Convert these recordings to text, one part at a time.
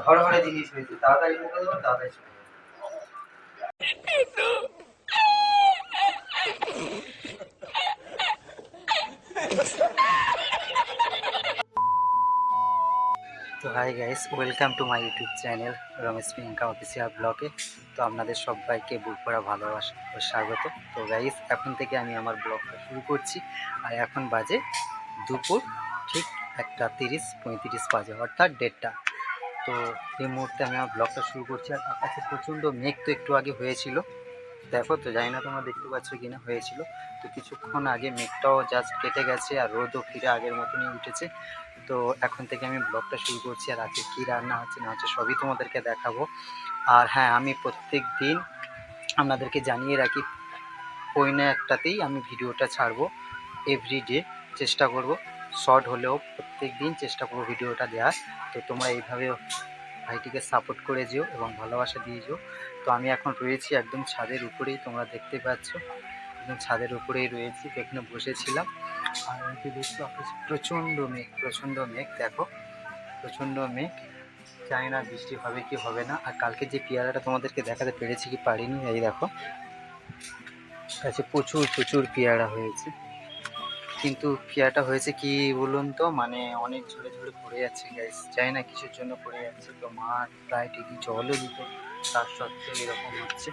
হড়হড়ে জিনিস হয়েছে, তাড়াতাড়ি মুখে দেবো, তাড়াতাড়ি চলে যাবে। তো hi guys, welcome to my YouTube channel Ramesh Priyanka official ব্লগে। তো আপনাদের সবাইকে বুক করা ভালোবাসা ও স্বাগত। তো গাইস, এখন থেকে আমি আমার ব্লগটা শুরু করছি। আর এখন বাজে দুপুর ঠিক 1:30-35 বাজে, অর্থাৎ 1:30। তো এই মুহূর্তে আমি আমার ব্লগটা শুরু করছি। আর আকাশে প্রচণ্ড মেঘ তো একটু আগে হয়েছিল, দেখো তো, জানি না তোমরা দেখতে পাচ্ছ কিনা, হয়েছিল। তো কিছুক্ষণ আগে মেঘটাও জাস্ট কেটে গেছে আর রোদও ফিরে আগের মতনই উঠেছে। তো এখন থেকে আমি ব্লগটা শুরু করছি। আর আজকে কী রান্না হচ্ছে না হচ্ছে সবই তোমাদেরকে দেখাবো। আর হ্যাঁ, আমি প্রত্যেক দিন আপনাদেরকে জানিয়ে রাখি, পৌনে একটাতেই আমি ভিডিওটা ছাড়বো। এভরিডে চেষ্টা করব, শর্ট হলেও প্রত্যেক দিন চেষ্টা করবো ভিডিওটা দেওয়ার। তো তোমরা এইভাবে ভাইটিকে সাপোর্ট করে যেও এবং ভালোবাসা দিয়ে যেও। তো আমি এখন রয়েছি একদম ছাদের উপরেই, তোমরা দেখতে পাচ্ছ একদম ছাদের উপরেই রয়েছি। তো এখানে বসেছিলাম। আর এদিকে দেখছো আকাশে প্রচণ্ড মেঘ, দেখো প্রচণ্ড মেঘ। জানি না বৃষ্টি হবে কি হবে না। আর কালকে যে পেয়ারাটা তোমাদেরকে দেখাতে পেরেছি কি পারিনি, এই দেখো কাছে প্রচুর পেয়ারা হয়েছে। কিন্তু পেয়ারাটা হয়েছে কি বলুন তো, মানে অনেক ঝরে ঝরে পড়ে যাচ্ছে গাইস, জানি না কিসের জন্য পড়ে যাচ্ছে। তো মাঠ প্রায় ঠিকই জলও দিত, তার সত্ত্বেও এরকম হচ্ছে।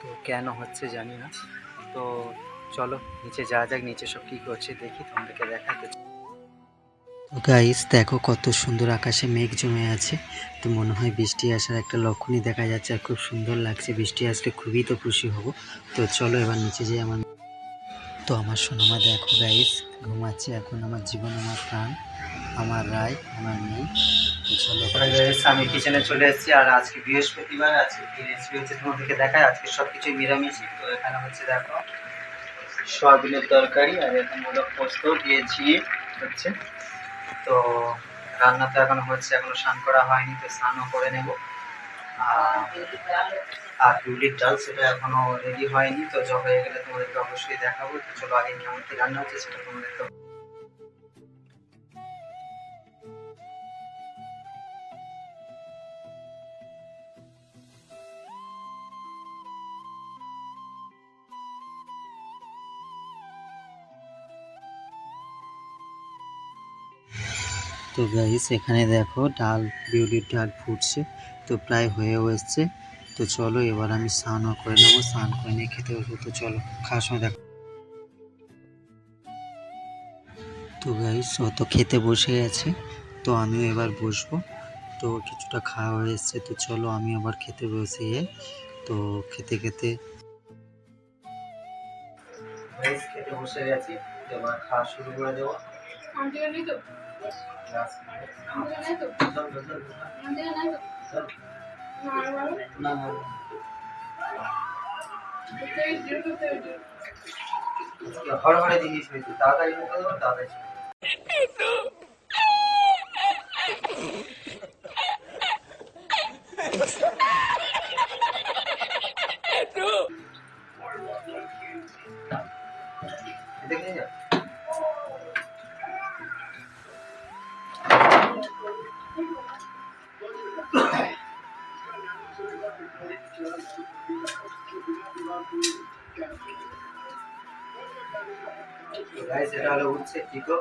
তো কেন হচ্ছে জানি না। তো চলো নিচে যাওয়া যাক, নিচে সব কী করছে দেখি, তোমাদেরকে দেখাতে। তো গাইস দেখো কত সুন্দর আকাশে মেঘ জমে আছে। তো মনে হয় বৃষ্টি আসার একটা লক্ষণই দেখা যাচ্ছে। আর খুব সুন্দর লাগছে, বৃষ্টি আসলে খুবই তো খুশি হব। তো চলো এবার নিচে যাই। তো আমার সোনামা দেখো গাইস ঘুমাচ্ছে এখন। আমার জীবন, আমার প্রাণ, আমার রায়, আমার মেয়ে। তো চলো গাইস, আমি কিচেনে চলে এসেছি। আর আজকে বৃহস্পতিবার, আজকে কি রেসিপি হচ্ছে তোমাদেরকে দেখায়। আজকে সব কিছুই নিরামিষই। তো এখানে হচ্ছে দেখো সয়াবিনের তরকারি, আর এখানে হলো পোস্ত দিয়েছি হচ্ছে। তো রান্না তো এখন হচ্ছে, এখনো স্নান করা হয়নি, তো স্নানও করে নেব। আর বিউলির ডাল সেটা এখনো রেডি হয়নি। তো হয়ে গেলে তোমাদেরকে অবশ্যই দেখাবো। তো চলো আগে কেমন কি রান্না হচ্ছে সেটা তোমাদেরকে। তো গাইস এখানে দেখো ডাল, বিউলির ডাল ফুটছে, তো প্রায় হয়েও এসছে। তো চলো এবার আমি স্নানও করে নেবো, স্নান করে নিয়ে খেতে বসবো। তো চলো খাওয়ার সময় দেখো। তো গাইস ও তো খেতে বসে গেছে, তো আমিও এবার বসবো। তো কিছুটা খাওয়া হয়ে এসছে, তো চলো আমি আবার খেতে বসে যাই। তো খেতে খেতে খেতে বসে গেছি, এবার খাওয়া শুরু করে দেবো। হড়হড়ে জিনিস হয়েছে, তাড়াতাড়ি মুখে দেবো, তাড়াতাড়ি চলে যাবে। দেখে যা গাইস, এটা হলো উঠছে কি, তো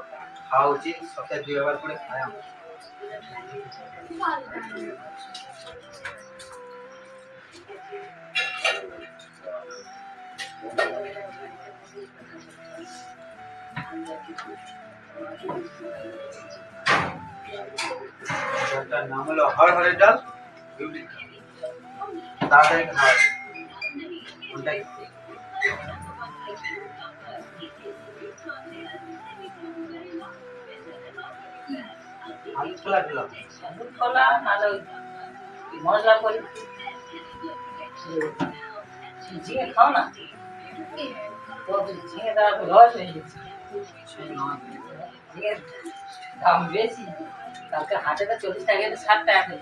খাওয়া উচিত, সপ্তাহে 2 বার করে খাই আমরা। ডালটার নাম হলো হরহরের ডাল, বিউলির ডাল। তাড়াতাড়ি খাওয়া কোনটাই আলু ছোলা দিলাম, আলু ছোলা আর মশলা করে ঝিঙে খাও না, তো ঝিঙে দেওয়ার তো লস হয়ে গেছে। ঝিঙের দাম বেশি, কালকে হাটে তো 40 টাকা 60 টাকা।